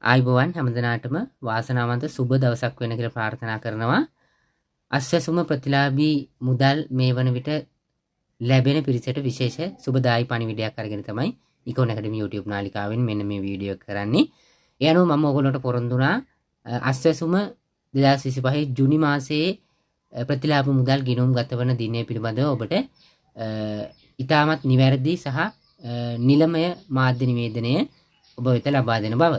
ආයුබෝවන් හැමදෙනාටම වාසනාවන්ත සුබ දවසක් වෙන කියලා ප්‍රාර්ථනා කරනවා. අස්වැසුම ප්‍රතිලාභී මුදල් මේ වන විට ලැබෙන පිරිසට විශේෂ සුබදායි පණිවිඩයක් අරගෙන තමයි ඉකෝන් ඇකඩමි YouTube නාලිකාවෙන් මෙන්න මේ වීඩියෝ කරන්නේ. ඒ අනුව මම ඔයගොල්ලන්ට පොරොන්දු වුණා අස්වැසුම 2025 ජුනි මාසයේ ප්‍රතිලාභ මුදල් ගිණුම් ගතවන දිනය පිළිබඳව ඔබට ඉතාමත් නිවැරදි සහ නිලමය මාධ්‍ය නිවේදනය ඔබ වෙත ලබා දෙන බව.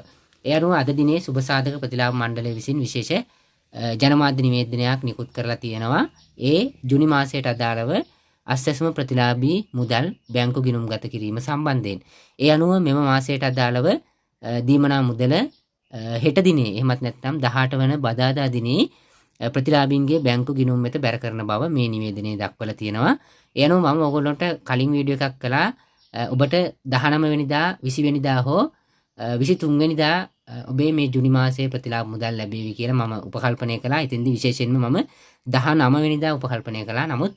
ඒ අනුව අද දිනේ සුබ සාධක ප්‍රතිලාභ මණ්ඩලය විසින් විශේෂ ජනමාධ්‍ය නිවේදනයක් නිකුත් කරලා තියෙනවා. ඒ ජුනි මාසයට අදාළව අස්වැසුම ප්‍රතිලාභී මුදල් බැංකු ගිණුම් ගත කිරීම සම්බන්ධයෙන්. ඒ අනුව මෙම මාසයට අදාළව දීමනා මුදල හෙට දිනේ එහෙමත් නැත්නම් 18 වන බදාදා දිනේ ප්‍රතිලාභීන්ගේ බැංකු ගිණුම් වෙත බැර කරන බව මේ නිවේදනයේ දක්වලා තියෙනවා. ඒ අනුව මම ඔයගොල්ලන්ට කලින් වීඩියෝ එකක් කළා ඔබට 19 වෙනිදා 20 වෙනිදා හෝ 23 වෙනිදා ඔබේ මේ ජුනි මාසයේ ප්‍රතිලාභ මුදල් ලැබෙවි කියලා මම උපකල්පනය කළා. ඉතින්දී විශේෂයෙන්ම මම 19 වෙනිදා උපකල්පනය කළා. නමුත්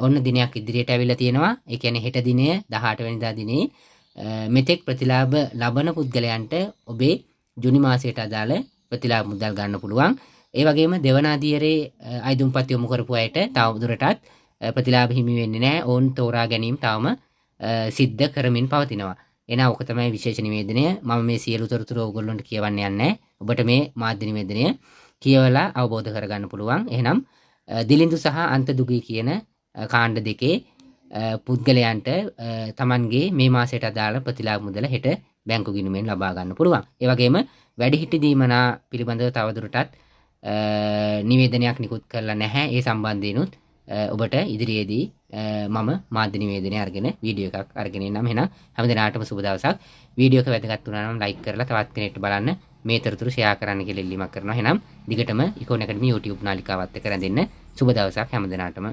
ඔන්න දිනයක් ඉදිරියට ඇවිල්ලා තියෙනවා. ඒ කියන්නේ හෙට දිනය 18 වෙනිදා දිනේ මෙතෙක් ප්‍රතිලාභ ලබන පුද්ගලයන්ට ඔබේ ජුනි මාසයට අදාළ ප්‍රතිලාභ මුදල් ගන්න පුළුවන්. ඒ වගේම දෙවන අදියරේ අයදුම්පත් යොමු කරපු අයට තවදුරටත් ප්‍රතිලාභ හිමි වෙන්නේ නැහැ. ඕන් තෝරා ගැනීම තවම සිද්ධ කරමින් පවතිනවා. එනවා ඔක තමයි විශේෂ නිවේදනය. මම මේ සියලු තොරතුරු ඔයගොල්ලන්ට කියවන්න යන්නේ. ඔබට මේ මාධ්‍ය නිවේදනය කියවලා අවබෝධ කරගන්න පුළුවන්. එහෙනම් දිලිඳු සහ අන්තදුගී කියන කාණ්ඩ දෙකේ පුද්ගලයන්ට Tamanගේ මේ මාසයට අදාළ ප්‍රතිලාභ මුදල හෙට බැංකු ගිණුමෙන් ලබා ගන්න පුළුවන්. ඒ වගේම වැඩිහිටි දීමනා පිළිබඳව තවදුරටත් නිවේදනයක් නිකුත් කරලා නැහැ. ඒ සම්බන්ධයෙන්ුත් ඔබට ඉදිරියේදී මම මාධ්‍ය නිවේදනය අරගෙන වීඩියෝ එකක් අරගෙන එන්නම්. එහෙනම් හැමදෙනාටම සුබ දවසක්. වීඩියෝ එක වැදගත් වුණා නම් ලයික් කරලා තවත් කෙනෙක්ට බලන්න මේ තොරතුරු ෂෙයා කරන්න කියලා ඉල්ලීමක් කරනවා. එහෙනම් දිගටම ඉකෝන් ඇකඩමි YouTube නාලිකාවත් එක්ක රැඳෙන්න. සුබ දවසක් හැමදෙනාටම.